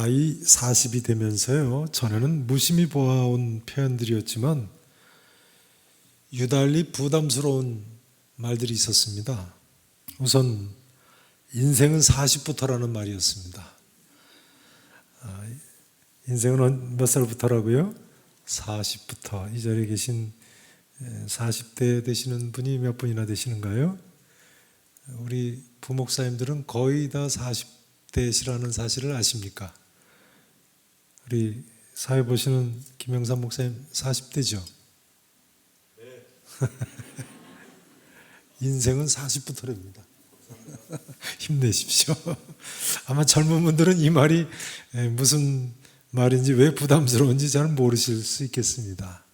나이 40이 되면서요, 전에는 무심히 보아온 표현들이었지만 유달리 부담스러운 말들이 있었습니다. 우선 인생은 40부터라는 말이었습니다. 인생은 몇 살부터라고요? 40부터. 이 자리에 계신 40대 되시는 분이 몇 분이나 되시는가요? 우리 부목사님들은 거의 다 40대시라는 사실을 아십니까? 우리 사회 보시는 김영삼 목사님 40대죠? 네. 인생은 40부터랍니다. 힘내십시오. 아마 젊은 분들은 이 말이 무슨 말인지 왜 부담스러운지 잘 모르실 수 있겠습니다.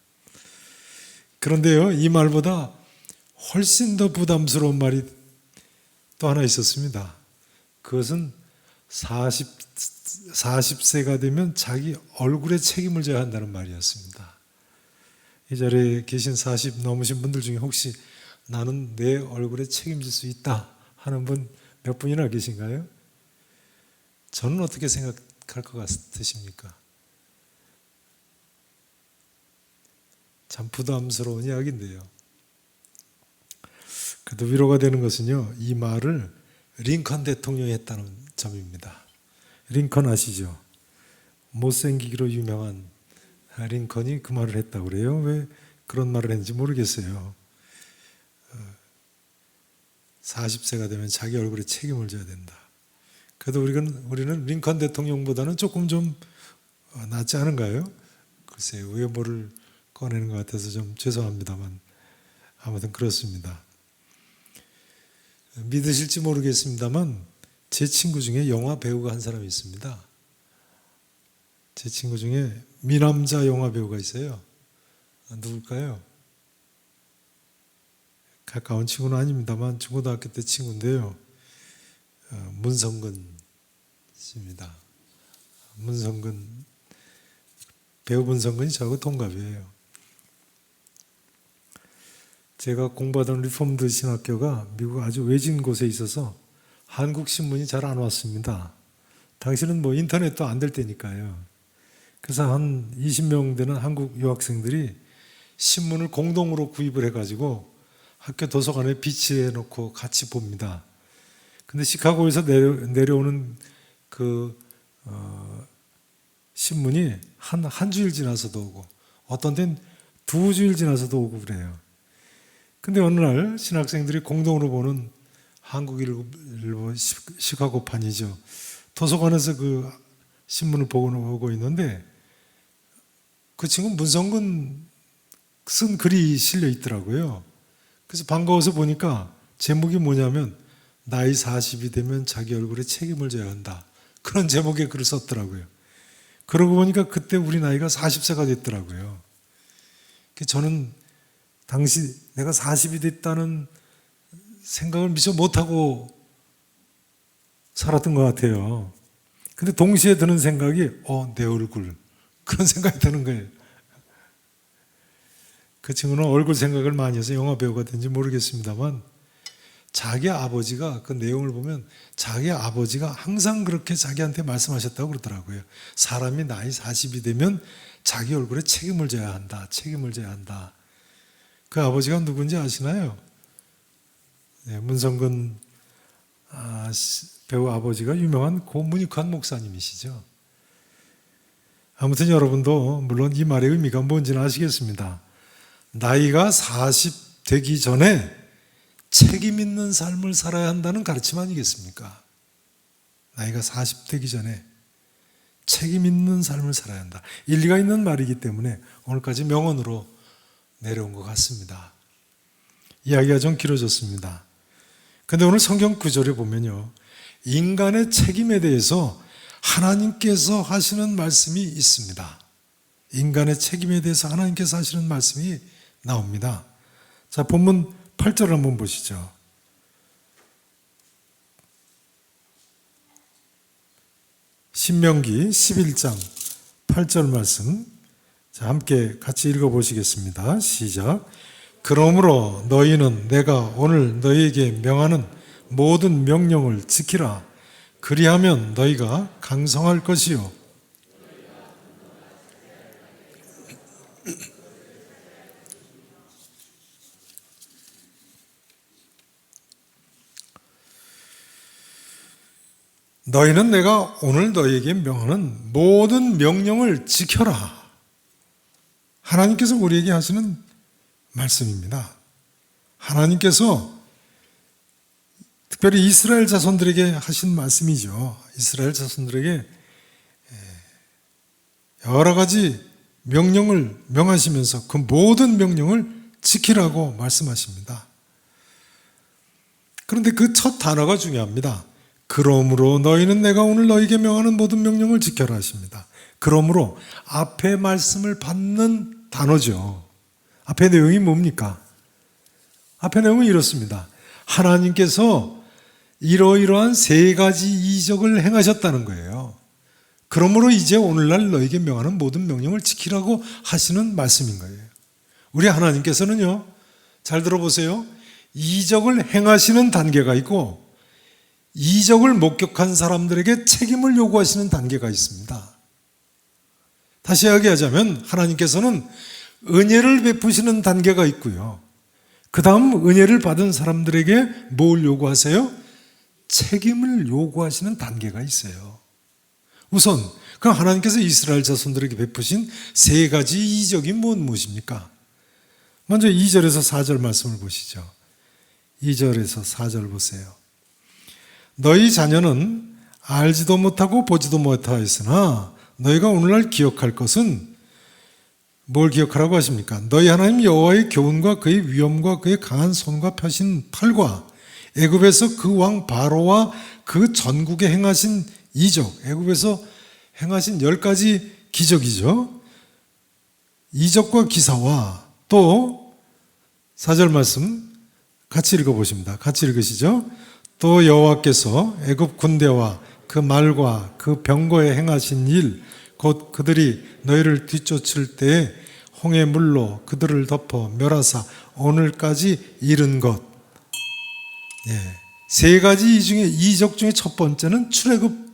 그런데요, 이 말보다 훨씬 더 부담스러운 말이 또 하나 있었습니다. 그것은 40세가 되면 자기 얼굴에 책임을 져야 한다는 말이었습니다. 이 자리에 계신 40 넘으신 분들 중에 혹시 나는 내 얼굴에 책임질 수 있다 하는 분 몇 분이나 계신가요? 저는 어떻게 생각할 것 같으십니까? 참 부담스러운 이야기인데요. 그래도 위로가 되는 것은요, 이 말을 링컨 대통령이 했다는 점입니다. 링컨 아시죠? 못생기기로 유명한 링컨이 그 말을 했다고 그래요. 왜 그런 말을 했는지 모르겠어요. 40세가 되면 자기 얼굴에 책임을 져야 된다. 그래도 우리는 링컨 대통령보다는 조금 좀 낫지 않은가요? 글쎄요, 외모를 꺼내는 것 같아서 좀 죄송합니다만 아무튼 그렇습니다. 믿으실지 모르겠습니다만 제 친구 중에 영화 배우가 한 사람이 있습니다. 제 친구 중에 미남자 영화 배우가 있어요. 누굴까요? 가까운 친구는 아닙니다만 중고등학교 때 친구인데요. 문성근 씨입니다. 문성근, 배우 문성근이 저하고 동갑이에요. 제가 공부하던 리폼드 신학교가 미국 아주 외진 곳에 있어서 한국 신문이 잘 안 왔습니다. 당시는 뭐 인터넷도 안 될 때니까요. 그래서 한 20명 되는 한국 유학생들이 신문을 공동으로 구입을 해가지고 학교 도서관에 비치해 놓고 같이 봅니다. 근데 시카고에서 내려오는 그 신문이 한 주일 지나서도 오고 어떤 데는 2주일 지나서도 오고 그래요. 근데 어느 날 신학생들이 공동으로 보는 한국일보 시카고판이죠. 도서관에서 그 신문을 보고 있는데 그 친구 문성근 쓴 글이 실려 있더라고요. 그래서 반가워서 보니까 제목이 뭐냐면 나이 40이 되면 자기 얼굴에 책임을 져야 한다. 그런 제목의 글을 썼더라고요. 그러고 보니까 그때 우리 나이가 40세가 됐더라고요. 저는 당시 내가 40이 됐다는 생각을 미처 못하고 살았던 것 같아요. 근데 동시에 드는 생각이 내 얼굴, 그런 생각이 드는 거예요. 그 친구는 얼굴 생각을 많이 해서 영화 배우가 된지 모르겠습니다만 자기 아버지가 그 내용을 보면 자기 아버지가 항상 그렇게 자기한테 말씀하셨다고 그러더라고요. 사람이 나이 40이 되면 자기 얼굴에 책임을 져야 한다. 책임을 져야 한다. 그 아버지가 누군지 아시나요? 네, 문성근 배우 아버지가 유명한 고문익환 목사님이시죠. 아무튼 여러분도 물론 이 말의 의미가 뭔지는 아시겠습니다. 나이가 40 되기 전에 책임 있는 삶을 살아야 한다는 가르침 아니겠습니까? 나이가 40 되기 전에 책임 있는 삶을 살아야 한다. 일리가 있는 말이기 때문에 오늘까지 명언으로 내려온 것 같습니다. 이야기가 좀 길어졌습니다. 그런데 오늘 성경 구절에 보면요, 인간의 책임에 대해서 하나님께서 하시는 말씀이 있습니다. 인간의 책임에 대해서 하나님께서 하시는 말씀이 나옵니다. 자, 본문 8절 한번 보시죠. 신명기 11장 8절 말씀, 자, 함께 같이 읽어보시겠습니다. 시작. 그러므로 너희는 내가 오늘 너희에게 명하는 모든 명령을 지키라. 그리하면 너희가 강성할 것이요 너희는 내가 오늘 너희에게 명하는 모든 명령을 지켜라. 하나님께서 우리에게 하시는 말씀입니다. 하나님께서 특별히 이스라엘 자손들에게 하신 말씀이죠. 이스라엘 자손들에게 여러 가지 명령을 명하시면서 그 모든 명령을 지키라고 말씀하십니다. 그런데 그 첫 단어가 중요합니다. 그러므로 너희는 내가 오늘 너희에게 명하는 모든 명령을 지켜라 하십니다. 그러므로 앞에 말씀을 받는 단어죠. 앞에 내용이 뭡니까? 앞에 내용은 이렇습니다. 하나님께서 이러이러한 세 가지 이적을 행하셨다는 거예요. 그러므로 이제 오늘날 너희에게 명하는 모든 명령을 지키라고 하시는 말씀인 거예요. 우리 하나님께서는요, 잘 들어보세요. 이적을 행하시는 단계가 있고 이적을 목격한 사람들에게 책임을 요구하시는 단계가 있습니다. 다시 이야기하자면 하나님께서는 은혜를 베푸시는 단계가 있고요. 그 다음 은혜를 받은 사람들에게 뭘 요구하세요? 책임을 요구하시는 단계가 있어요. 우선 그 하나님께서 이스라엘 자손들에게 베푸신 세 가지 이적이 무엇입니까? 먼저 2절에서 4절 말씀을 보시죠. 2절에서 4절 보세요. 너희 자녀는 알지도 못하고 보지도 못하였으나 너희가 오늘날 기억할 것은 뭘 기억하라고 하십니까? 너희 하나님 여호와의 교훈과 그의 위엄과 그의 강한 손과 펴신 팔과 애굽에서 그 왕 바로와 그 전국에 행하신 이적, 애굽에서 행하신 10가지 기적이죠. 이적과 기사와 또 4절 말씀 같이 읽어보십니다. 같이 읽으시죠. 또 여호와께서 애굽 군대와 그 말과 그 병거에 행하신 일, 곧 그들이 너희를 뒤쫓을 때에 홍해 물로 그들을 덮어 멸하사 오늘까지 이른 것. 세 가지 이적 중에 첫 번째는 출애굽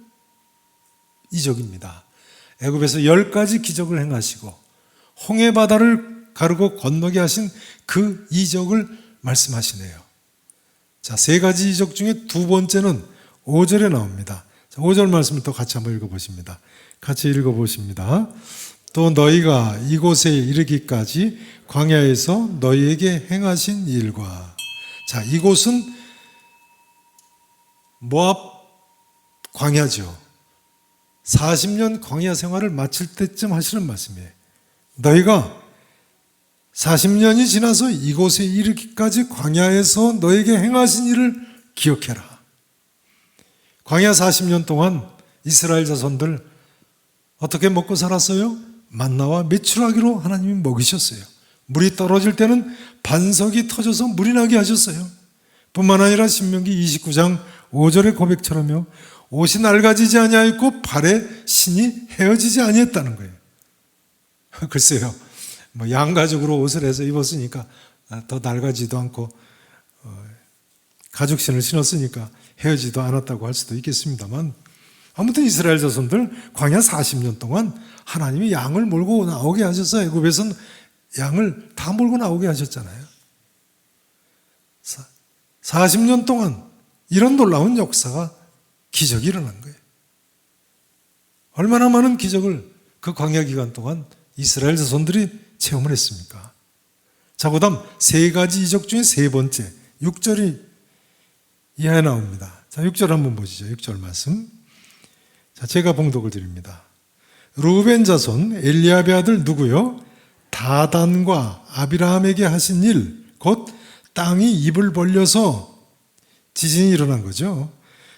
이적입니다. 애굽에서 10가지 기적을 행하시고 홍해 바다를 가르고 건너게 하신 그 이적을 말씀하시네요. 자, 세 가지 이적 중에 두 번째는 5절에 나옵니다. 자, 5절 말씀을 또 같이 한번 읽어보십니다. 같이 읽어보십니다. 또 너희가 이곳에 이르기까지 광야에서 너희에게 행하신 일과. 자, 이곳은 모압 광야죠. 40년 광야 생활을 마칠 때쯤 하시는 말씀이에요. 너희가 40년이 지나서 이곳에 이르기까지 광야에서 너에게 행하신 일을 기억해라. 광야 40년 동안 이스라엘 자손들 어떻게 먹고 살았어요? 만나와 메추라기로 하나님이 먹이셨어요. 물이 떨어질 때는 반석이 터져서 물이 나게 하셨어요. 뿐만 아니라 신명기 29장 5절의 고백처럼요, 옷이 낡아지지 아니하였고 발에 신이 헤어지지 아니했다는 거예요. 글쎄요, 양가죽으로 옷을 해서 입었으니까 더 낡아지도 않고 가죽신을 신었으니까 헤어지도 않았다고 할 수도 있겠습니다만, 아무튼 이스라엘 자손들 광야 40년 동안 하나님이 양을 몰고 나오게 하셨어요. 애굽에서는 양을 다 몰고 나오게 하셨잖아요. 40년 동안 이런 놀라운 역사가, 기적이 일어난 거예요. 얼마나 많은 기적을 그 광야 기간 동안 이스라엘 자손들이 체험을 했습니까? 자, 그 다음 세 가지 이적 중에 세 번째 6절이 이하에 나옵니다. 자, 6절 한번 보시죠. 6절 말씀. 자, 제가 봉독을 드립니다. 루벤 자손 엘리압의 아들 누구요? 다단과 아비라함에게 하신 일, 곧 땅이 입을 벌려서 지진이 일어난 거죠.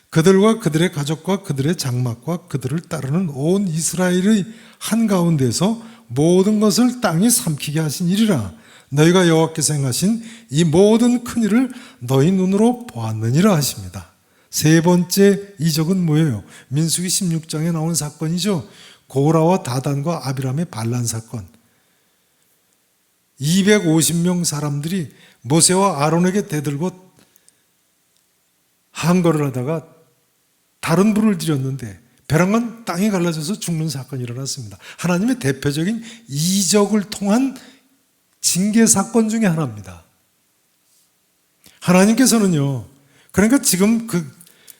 그들과 그들의 가족과 그들의 장막과 그들을 따르는 온 이스라엘의 한가운데서 모든 것을 땅이 삼키게 하신 일이라. 너희가 여호와께서 행하신 이 모든 큰 일을 너희 눈으로 보았느니라 하십니다. 세 번째 이적은 뭐예요? 민수기 16장에 나오는 사건이죠. 고라와 다단과 아비람의 반란 사건. 250명 사람들이 모세와 아론에게 대들고 한거를 하다가 다른 불을 들였는데 벼랑간 땅이 갈라져서 죽는 사건이 일어났습니다. 하나님의 대표적인 이적을 통한 징계 사건 중에 하나입니다. 하나님께서는요, 그러니까 지금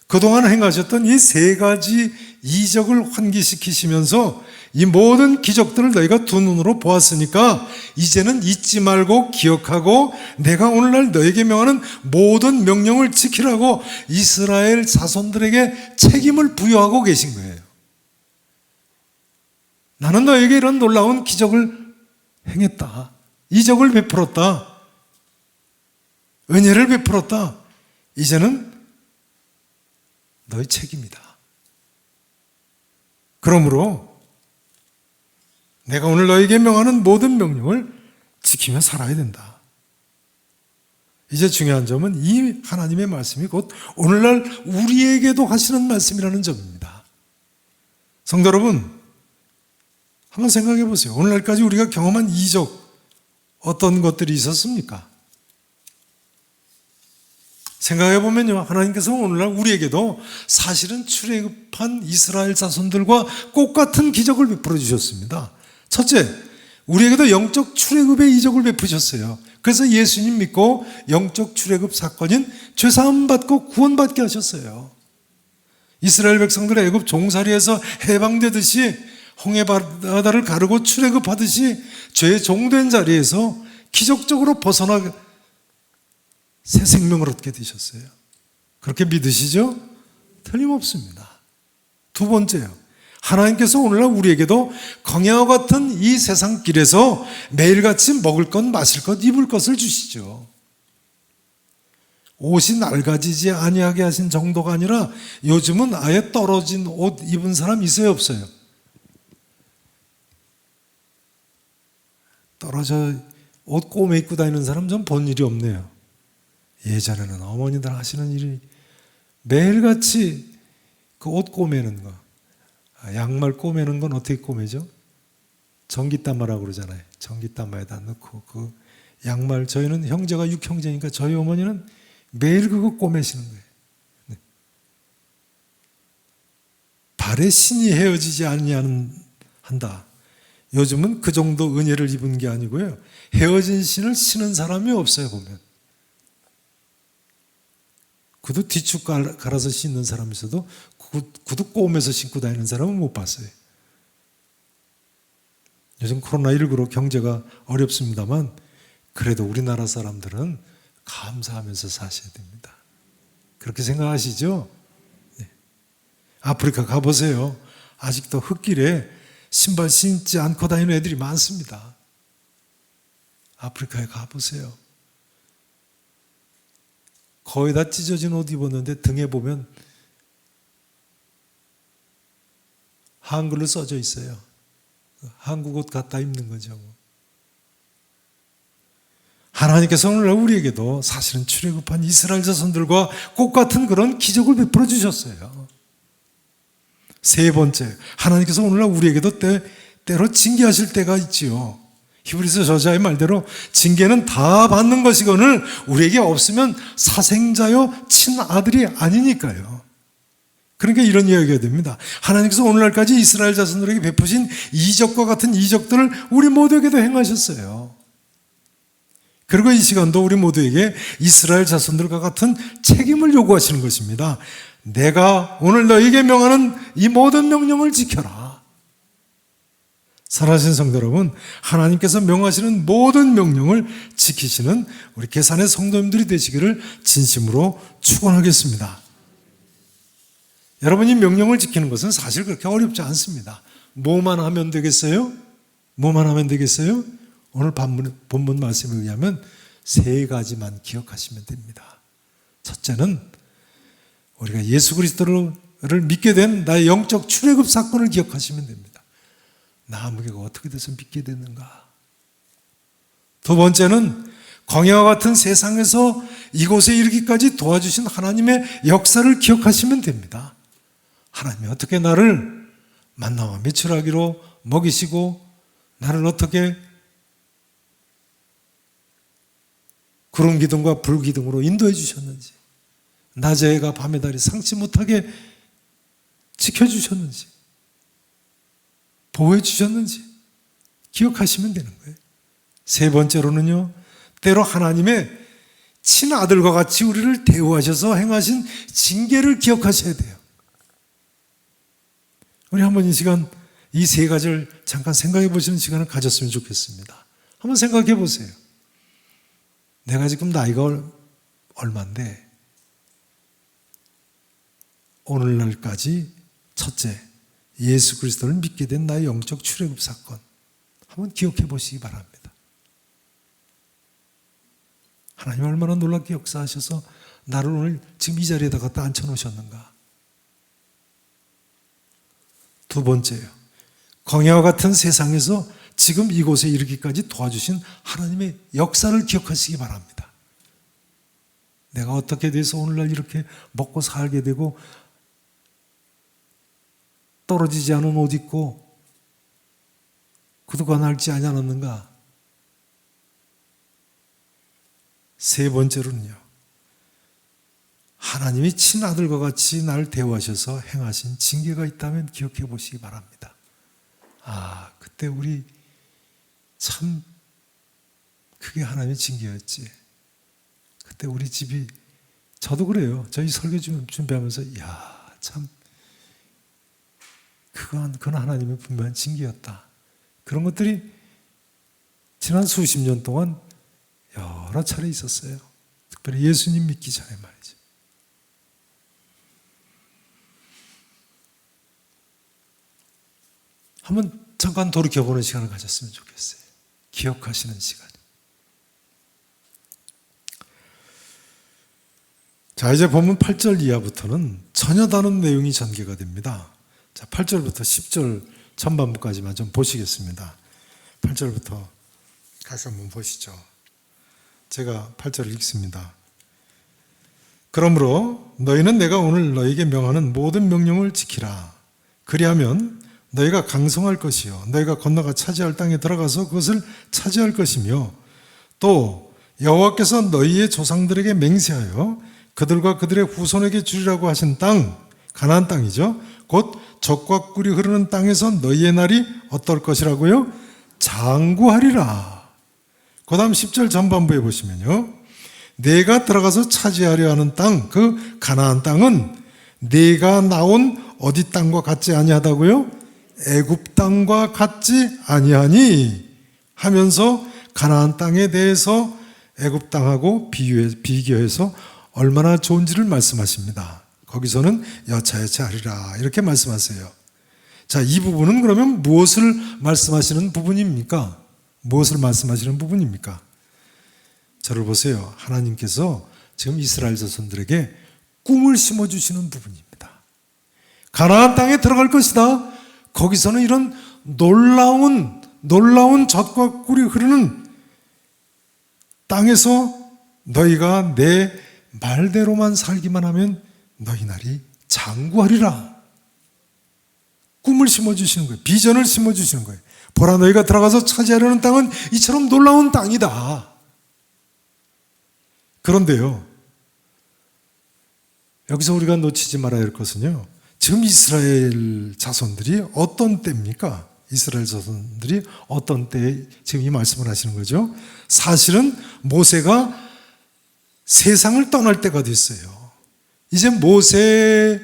그동안 행하셨던 이 세 가지 이적을 환기시키시면서 이 모든 기적들을 너희가 두 눈으로 보았으니까 이제는 잊지 말고 기억하고 내가 오늘날 너에게 명하는 모든 명령을 지키라고 이스라엘 자손들에게 책임을 부여하고 계신 거예요. 나는 너에게 이런 놀라운 기적을 행했다. 이적을 베풀었다. 은혜를 베풀었다. 이제는 너의 책임이다. 그러므로 내가 오늘 너에게 명하는 모든 명령을 지키며 살아야 된다. 이제 중요한 점은 이 하나님의 말씀이 곧 오늘날 우리에게도 하시는 말씀이라는 점입니다. 성도 여러분, 한번 생각해 보세요. 오늘날까지 우리가 경험한 이적 어떤 것들이 있었습니까? 생각해 보면요, 하나님께서 오늘날 우리에게도 사실은 출애굽한 이스라엘 자손들과 똑같은 기적을 베풀어 주셨습니다. 첫째, 우리에게도 영적 출애굽의 이적을 베푸셨어요. 그래서 예수님 믿고 영적 출애굽 사건인 죄사함 받고 구원받게 하셨어요. 이스라엘 백성들 애굽 종살이에서 해방되듯이 홍해바다를 가르고 출애굽하듯이 죄의 종된 자리에서 기적적으로 벗어나 새 생명을 얻게 되셨어요. 그렇게 믿으시죠? 틀림없습니다. 두 번째요, 하나님께서 오늘날 우리에게도 광야와 같은 이 세상 길에서 매일같이 먹을 것, 마실 것, 입을 것을 주시죠. 옷이 낡아지지 아니하게 하신 정도가 아니라 요즘은 아예 떨어진 옷 입은 사람 있어요, 없어요? 떨어져 옷 꼬매 입고 다니는 사람 좀 본 일이 없네요. 예전에는 어머니들 하시는 일이 매일같이 그 옷 꼬매는 거, 양말 꼬매는 건 어떻게 꼬매죠? 전기땀마라고 그러잖아요. 전기땀마에다 넣고 그 양말, 저희는 형제가 6형제니까 저희 어머니는 매일 그거 꼬매시는 거예요. 네. 발에 신이 헤어지지 아니한다. 요즘은 그 정도 은혜를 입은 게 아니고요, 헤어진 신을 신은 사람이 없어요. 보면 구두 뒤축 갈아서 신는 사람 있어도 구두 꼬매서 신고 다니는 사람은 못 봤어요. 요즘 코로나19로 경제가 어렵습니다만 그래도 우리나라 사람들은 감사하면서 사셔야 됩니다. 그렇게 생각하시죠? 네. 아프리카 가보세요. 아직도 흙길에 신발 신지 않고 다니는 애들이 많습니다. 아프리카에 가보세요. 거의 다 찢어진 옷 입었는데 등에 보면 한글로 써져 있어요. 한국 옷 갖다 입는 거죠. 하나님께서 오늘 우리에게도 사실은 출애굽한 이스라엘 자손들과 똑같은 그런 기적을 베풀어 주셨어요. 세 번째, 하나님께서 오늘날 우리에게도 때로 징계하실 때가 있지요. 히브리서 저자의 말대로 징계는 다 받는 것이거늘 우리에게 없으면 사생자요 친아들이 아니니까요. 그러니까 이런 이야기가 됩니다. 하나님께서 오늘날까지 이스라엘 자손들에게 베푸신 이적과 같은 이적들을 우리 모두에게도 행하셨어요. 그리고 이 시간도 우리 모두에게 이스라엘 자손들과 같은 책임을 요구하시는 것입니다. 내가 오늘 너에게 명하는 이 모든 명령을 지켜라. 사랑하시는 성도 여러분, 하나님께서 명하시는 모든 명령을 지키시는 우리 계산의 성도님들이 되시기를 진심으로 축원하겠습니다. 여러분이 명령을 지키는 것은 사실 그렇게 어렵지 않습니다. 뭐만 하면 되겠어요? 뭐만 하면 되겠어요? 오늘 본문 말씀에 의하면 세 가지만 기억하시면 됩니다. 첫째는 우리가 예수 그리스도를 믿게 된 나의 영적 출애굽 사건을 기억하시면 됩니다. 나 무게가 어떻게 돼서 믿게 됐는가? 두 번째는 광야와 같은 세상에서 이곳에 이르기까지 도와주신 하나님의 역사를 기억하시면 됩니다. 하나님이 어떻게 나를 만나와 메추라기로 먹이시고 나를 어떻게 구름 기둥과 불 기둥으로 인도해 주셨는지, 낮에 해가 밤에 달이 상치 못하게 지켜주셨는지, 보호해 주셨는지 기억하시면 되는 거예요. 세 번째로는요, 때로 하나님의 친아들과 같이 우리를 대우하셔서 행하신 징계를 기억하셔야 돼요. 우리 한번 이 시간 이 세 가지를 잠깐 생각해 보시는 시간을 가졌으면 좋겠습니다. 한번 생각해 보세요. 내가 지금 나이가 얼마인데 오늘날까지 첫째, 예수 그리스도를 믿게 된 나의 영적 출애굽 사건 한번 기억해 보시기 바랍니다. 하나님 얼마나 놀랍게 역사하셔서 나를 오늘 지금 이 자리에다 갖다 앉혀놓으셨는가. 두 번째요, 광야와 같은 세상에서 지금 이곳에 이르기까지 도와주신 하나님의 역사를 기억하시기 바랍니다. 내가 어떻게 돼서 오늘날 이렇게 먹고 살게 되고 떨어지지 않은 옷 입고 구두가 낡지 않았는가. 세 번째로는요, 하나님이 친아들과 같이 나를 대우하셔서 행하신 징계가 있다면 기억해 보시기 바랍니다. 아, 그때 우리 참 그게 하나님의 징계였지. 그때 우리 집이, 저도 그래요. 저희 설교 준비하면서 야, 참 그건 하나님의 분명한 징계였다. 그런 것들이 지난 수십 년 동안 여러 차례 있었어요. 특별히 예수님 믿기 전에 말이죠. 한번 잠깐 돌이켜보는 시간을 가졌으면 좋겠어요. 기억하시는 시간. 자, 이제 본문 8절 이하부터는 전혀 다른 내용이 전개가 됩니다. 자, 8절부터 10절 전반부까지만 좀 보시겠습니다. 8절부터 다시 한번 보시죠. 제가 8절을 읽습니다. 그러므로 너희는 내가 오늘 너희에게 명하는 모든 명령을 지키라. 그리하면 너희가 강성할 것이요 너희가 건너가 차지할 땅에 들어가서 그것을 차지할 것이며 또 여호와께서 너희의 조상들에게 맹세하여 그들과 그들의 후손에게 주리라고 하신 땅, 가나안 땅이죠. 곧 젖과 꿀이 흐르는 땅에서 너희의 날이 어떨 것이라고요? 장구하리라. 그 다음 10절 전반부에 보시면요, 내가 들어가서 차지하려 하는 땅, 그 가나안 땅은 내가 나온 어디 땅과 같지 아니하다고요? 애굽 땅과 같지 아니하니 하면서 가나안 땅에 대해서 애굽 땅하고 비교해서 얼마나 좋은지를 말씀하십니다. 거기서는 여차여차 하리라 이렇게 말씀하세요. 자, 이 부분은 그러면 무엇을 말씀하시는 부분입니까? 무엇을 말씀하시는 부분입니까? 저를 보세요. 하나님께서 지금 이스라엘 자손들에게 꿈을 심어주시는 부분입니다. 가나안 땅에 들어갈 것이다. 거기서는 이런 놀라운 젖과 꿀이 흐르는 땅에서 너희가 내 말대로만 살기만 하면 너희 날이 장구하리라. 꿈을 심어주시는 거예요. 비전을 심어주시는 거예요. 보라, 너희가 들어가서 차지하려는 땅은 이처럼 놀라운 땅이다. 그런데요, 여기서 우리가 놓치지 말아야 할 것은요, 지금 이스라엘 자손들이 어떤 때입니까? 이스라엘 자손들이 어떤 때에 지금 이 말씀을 하시는 거죠? 사실은 모세가 세상을 떠날 때가 됐어요. 이제 모세의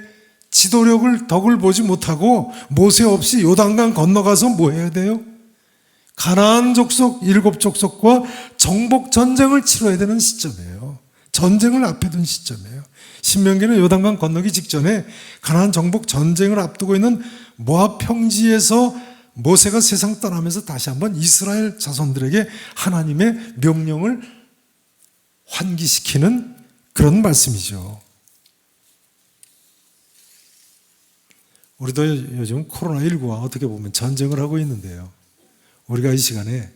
지도력을 덕을 보지 못하고 모세 없이 요단강 건너가서 뭐 해야 돼요? 가나안 족속 7족속과 정복 전쟁을 치러야 되는 시점이에요. 전쟁을 앞에 둔 시점이에요. 신명기는 요단강 건너기 직전에 가나안 정복 전쟁을 앞두고 있는 모압 평지에서 모세가 세상 떠나면서 다시 한번 이스라엘 자손들에게 하나님의 명령을 환기시키는 그런 말씀이죠. 우리도 요즘 코로나19와 어떻게 보면 전쟁을 하고 있는데요, 우리가 이 시간에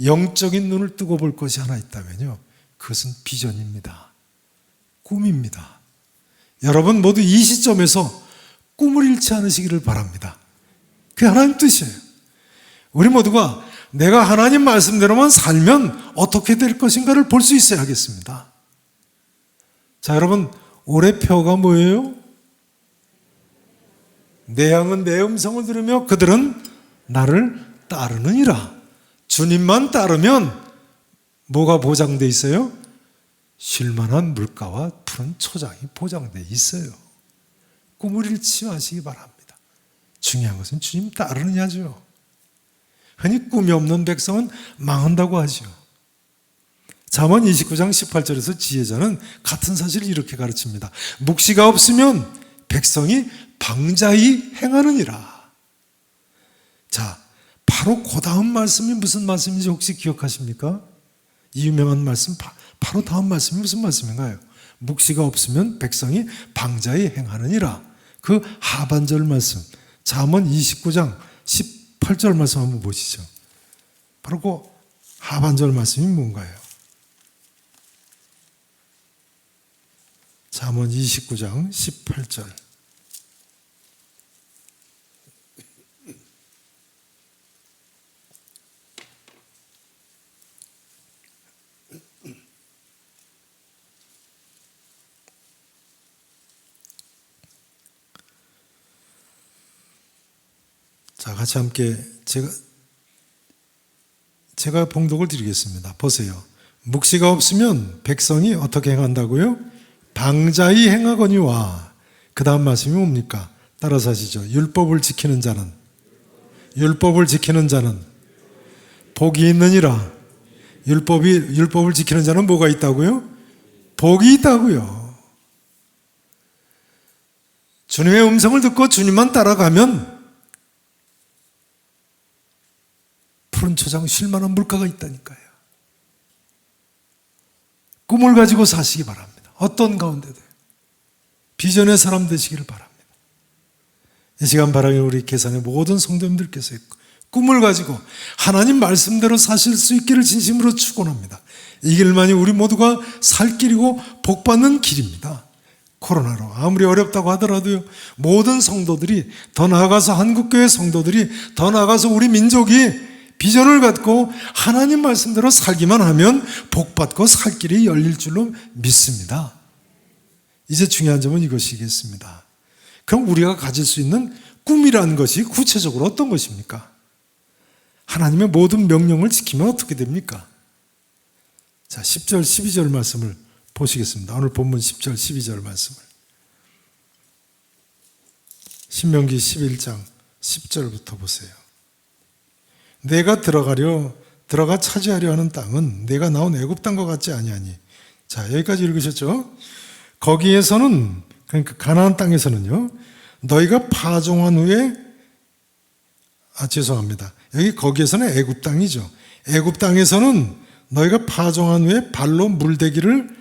영적인 눈을 뜨고 볼 것이 하나 있다면요, 그것은 비전입니다. 꿈입니다. 여러분 모두 이 시점에서 꿈을 잃지 않으시기를 바랍니다. 그게 하나님 뜻이에요. 우리 모두가 내가 하나님 말씀대로만 살면 어떻게 될 것인가를 볼 수 있어야 하겠습니다. 자, 여러분 올해 표가 뭐예요? 내 양은 내 음성을 들으며 그들은 나를 따르느니라. 주님만 따르면 뭐가 보장돼 있어요? 쉴만한 물가와 푸른 초장이 보장돼 있어요. 꿈을 잃지 마시기 바랍니다. 중요한 것은 주님 따르느냐죠. 흔히 꿈이 없는 백성은 망한다고 하죠. 잠언 29장 18절에서 지혜자는 같은 사실을 이렇게 가르칩니다. 묵시가 없으면 백성이 방자히 행하느니라. 자, 바로 그 다음 말씀이 무슨 말씀인지 혹시 기억하십니까? 이 유명한 말씀, 바로 다음 말씀이 무슨 말씀인가요? 묵시가 없으면 백성이 방자히 행하느니라. 그 하반절 말씀, 잠언 29장 18절 말씀 한번 보시죠. 바로 그 하반절 말씀이 뭔가요? 잠언 29장 18절. 자, 같이 함께 제가 봉독을 드리겠습니다. 보세요. 묵시가 없으면 백성이 어떻게 행한다고요? 방자히 행하거니와. 그 다음 말씀이 뭡니까? 따라서 하시죠. 율법을 지키는 자는 복이 있느니라. 율법을 지키는 자는 뭐가 있다고요? 복이 있다고요. 주님의 음성을 듣고 주님만 따라가면 푸른 초장 쉴만한 물가가 있다니까요. 꿈을 가지고 사시기 바랍니다. 어떤 가운데도 비전의 사람 되시기를 바랍니다. 이 시간 바라는 우리 계산의 모든 성도님들께서 꿈을 가지고 하나님 말씀대로 사실 수 있기를 진심으로 축원합니다. 이 길만이 우리 모두가 살 길이고 복받는 길입니다. 코로나로 아무리 어렵다고 하더라도요, 모든 성도들이, 더 나아가서 한국교회 성도들이, 더 나아가서 우리 민족이 비전을 갖고 하나님 말씀대로 살기만 하면 복받고 살 길이 열릴 줄로 믿습니다. 이제 중요한 점은 이것이겠습니다. 그럼 우리가 가질 수 있는 꿈이라는 것이 구체적으로 어떤 것입니까? 하나님의 모든 명령을 지키면 어떻게 됩니까? 자, 10절, 12절 말씀을 보시겠습니다. 오늘 본문 10절, 12절 말씀을. 신명기 11장 10절부터 보세요. 내가 들어가 차지하려 하는 땅은 내가 나온 애굽 땅과 같지 아니하니. 자, 여기까지 읽으셨죠? 거기에서는, 그러니까 가나안 땅에서는요, 너희가 파종한 후에, 죄송합니다. 거기에서는 애굽 땅이죠. 애굽 땅에서는 너희가 파종한 후에 발로 물대기를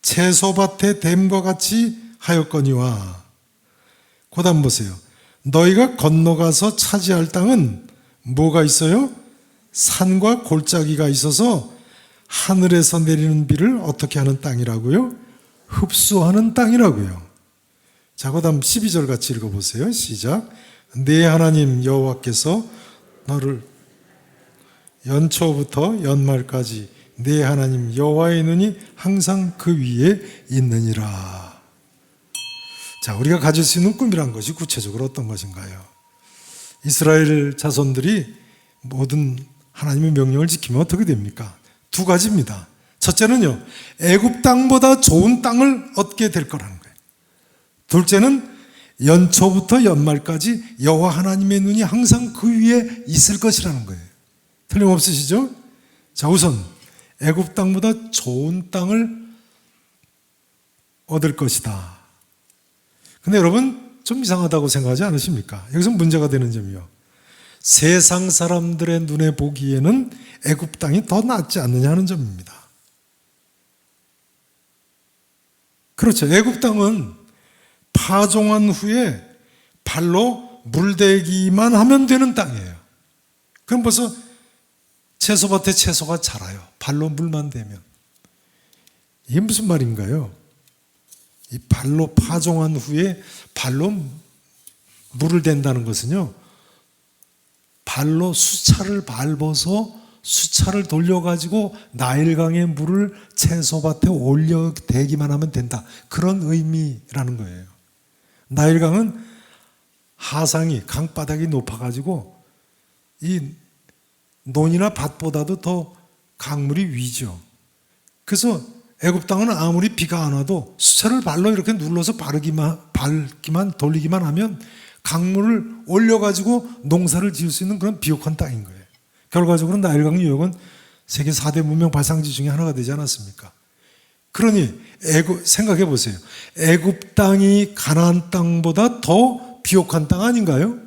채소밭의 댐과 같이 하였거니와. 그 다음 보세요. 너희가 건너가서 차지할 땅은 뭐가 있어요? 산과 골짜기가 있어서 하늘에서 내리는 비를 어떻게 하는 땅이라고요? 흡수하는 땅이라고요. 자, 그 다음 12절 같이 읽어보세요. 시작. 네 하나님 여호와께서 너를 연초부터 연말까지 네 하나님 여호와의 눈이 항상 그 위에 있느니라. 자, 우리가 가질 수 있는 꿈이란 것이 구체적으로 어떤 것인가요? 이스라엘 자손들이 모든 하나님의 명령을 지키면 어떻게 됩니까? 두 가지입니다. 첫째는요, 애굽 땅보다 좋은 땅을 얻게 될 거라는 거예요. 둘째는 연초부터 연말까지 여호와 하나님의 눈이 항상 그 위에 있을 것이라는 거예요. 틀림없으시죠? 자, 우선 애굽 땅보다 좋은 땅을 얻을 것이다. 근데 여러분, 좀 이상하다고 생각하지 않으십니까? 여기서 문제가 되는 점이요, 세상 사람들의 눈에 보기에는 애굽 땅이 더 낫지 않느냐 하는 점입니다. 그렇죠. 애굽 땅은 파종한 후에 발로 물대기만 하면 되는 땅이에요. 그럼 벌써 채소밭에 채소가 자라요. 발로 물만 대면. 이게 무슨 말인가요? 이 발로 파종한 후에 발로 물을 댄다는 것은요, 발로 수차를 밟아서 수차를 돌려가지고 나일강의 물을 채소밭에 올려대기만 하면 된다. 그런 의미라는 거예요. 나일강은 하상이 강바닥이 높아가지고 이 논이나 밭보다도 더 강물이 위죠. 그래서 애굽 땅은 아무리 비가 안 와도 수차를 발로 이렇게 눌러서 밟기만 돌리기만 하면 강물을 올려가지고 농사를 지을 수 있는 그런 비옥한 땅인 거예요. 결과적으로 나일강 유역은 세계 4대 문명 발상지 중에 하나가 되지 않았습니까? 그러니 생각해 보세요. 애굽 땅이 가나안 땅보다 더 비옥한 땅 아닌가요?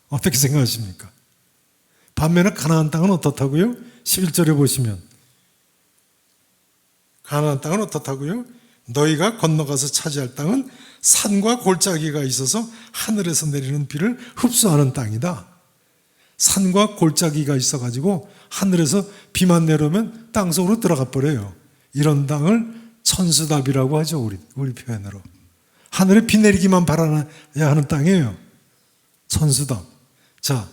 어떻게 생각하십니까? 반면에 가나안 땅은 어떻다고요? 11절에 보시면 가나안 땅은 어떻다고요? 너희가 건너가서 차지할 땅은 산과 골짜기가 있어서 하늘에서 내리는 비를 흡수하는 땅이다. 산과 골짜기가 있어가지고 하늘에서 비만 내려오면 땅속으로 들어가 버려요. 이런 땅을 천수답이라고 하죠. 우리 표현으로. 하늘에 비 내리기만 바라야 하는 땅이에요. 천수답. 자,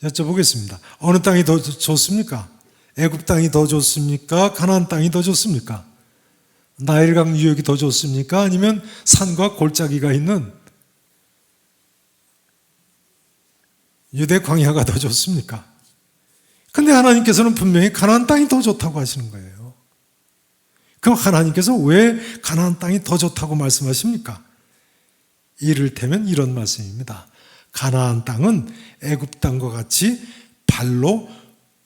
여쭤보겠습니다. 어느 땅이 더 좋습니까? 애굽 땅이 더 좋습니까? 가나안 땅이 더 좋습니까? 나일강 유역이 더 좋습니까? 아니면 산과 골짜기가 있는 유대 광야가 더 좋습니까? 근데 하나님께서는 분명히 가나안 땅이 더 좋다고 하시는 거예요. 그럼 하나님께서 왜 가나안 땅이 더 좋다고 말씀하십니까? 이를테면 이런 말씀입니다. 가나안 땅은 애굽 땅과 같이 발로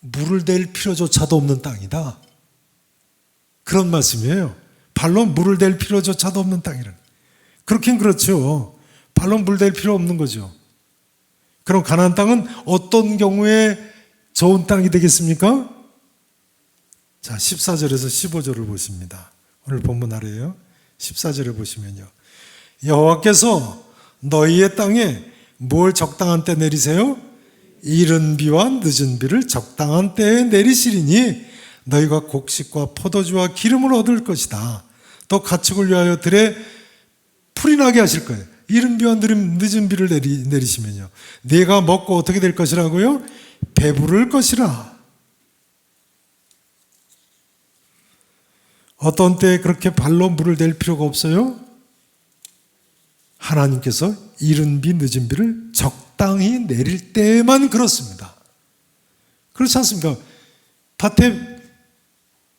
물을 댈 필요조차도 없는 땅이다. 그런 말씀이에요. 발로 물을 댈 필요조차도 없는 땅이라. 그렇긴 그렇죠. 발로 물 댈 필요 없는 거죠. 그럼 가나안 땅은 어떤 경우에 좋은 땅이 되겠습니까? 자, 14절에서 15절을 보십니다. 오늘 본문 아래에요. 14절에 보시면요. 여호와께서 너희의 땅에 뭘 적당한 때 내리세요? 이른 비와 늦은 비를 적당한 때에 내리시리니 너희가 곡식과 포도주와 기름을 얻을 것이다. 또 가축을 위하여 들에 풀이 나게 하실 거예요. 이른 비와 늦은 비를 내리시면요. 네가 먹고 어떻게 될 것이라고요? 배부를 것이라. 어떤 때에 그렇게 발로 물을 댈 필요가 없어요? 하나님께서 이른 비, 늦은 비를 적당히 내릴 때만 그렇습니다. 그렇지 않습니까? 밭에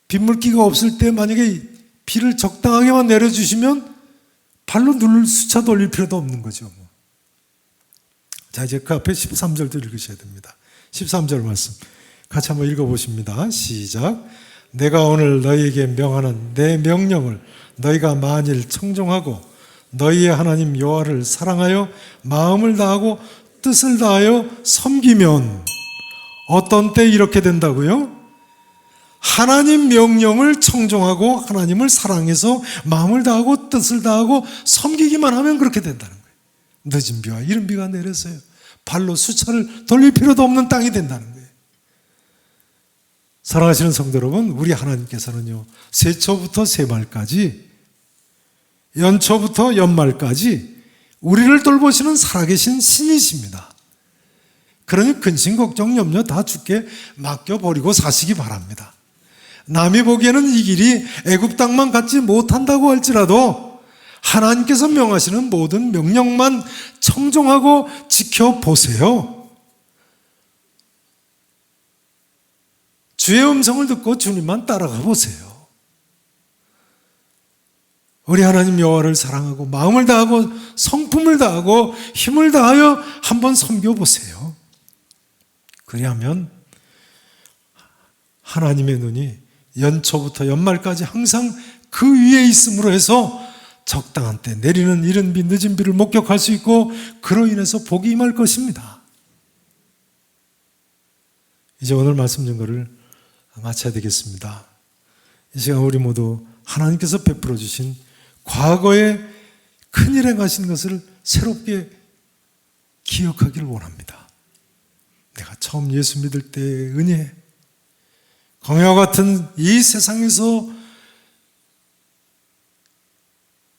빗물기가 없을 때 만약에 비를 적당하게만 내려주시면 발로 수차 돌릴 필요도 없는 거죠. 자, 이제 그 앞에 13절도 읽으셔야 됩니다. 13절 말씀 같이 한번 읽어보십니다. 시작. 내가 오늘 너희에게 명하는 내 명령을 너희가 만일 청종하고 너희의 하나님 여호와를 사랑하여 마음을 다하고 뜻을 다하여 섬기면 어떤 때 이렇게 된다고요? 하나님 명령을 청종하고 하나님을 사랑해서 마음을 다하고 뜻을 다하고 섬기기만 하면 그렇게 된다는 거예요. 늦은 비와 이른 비가 내렸어요. 발로 수차를 돌릴 필요도 없는 땅이 된다는 거예요. 사랑하시는 성도 여러분, 우리 하나님께서는요, 세초부터 세말까지, 연초부터 연말까지 우리를 돌보시는 살아계신 신이십니다. 그러니 근심, 걱정, 염려 다 주께 맡겨버리고 사시기 바랍니다. 남이 보기에는 이 길이 애굽 땅만 갖지 못한다고 할지라도 하나님께서 명하시는 모든 명령만 청종하고 지켜보세요. 주의 음성을 듣고 주님만 따라가 보세요. 우리 하나님 여호와를 사랑하고 마음을 다하고 성품을 다하고 힘을 다하여 한번 섬겨보세요. 그리하면 하나님의 눈이 연초부터 연말까지 항상 그 위에 있음으로 해서 적당한 때 내리는 이른 비 늦은 비를 목격할 수 있고 그로 인해서 복이 임할 것입니다. 이제 오늘 말씀 증거를 마쳐야 되겠습니다. 이 시간 우리 모두 하나님께서 베풀어 주신 과거에 큰일 행하신 것을 새롭게 기억하기를 원합니다. 내가 처음 예수 믿을 때의 은혜, 광야와 같은 이 세상에서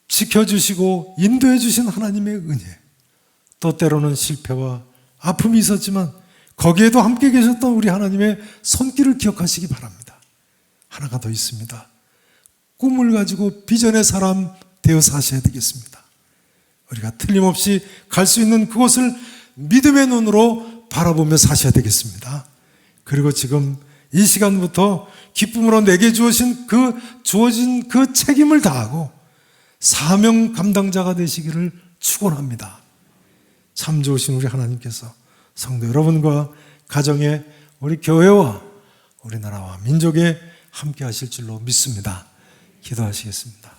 지켜주시고 인도해 주신 하나님의 은혜, 또 때로는 실패와 아픔이 있었지만 거기에도 함께 계셨던 우리 하나님의 손길을 기억하시기 바랍니다. 하나가 더 있습니다. 꿈을 가지고 비전의 사람 되어 사셔야 되겠습니다. 우리가 틀림없이 갈 수 있는 그곳을 믿음의 눈으로 바라보며 사셔야 되겠습니다. 그리고 지금 이 시간부터 기쁨으로 내게 주어진 그 책임을 다하고 사명 감당자가 되시기를 축원합니다. 참 좋으신 우리 하나님께서 성도 여러분과 가정에 우리 교회와 우리나라와 민족에 함께 하실 줄로 믿습니다. 기도하시겠습니다.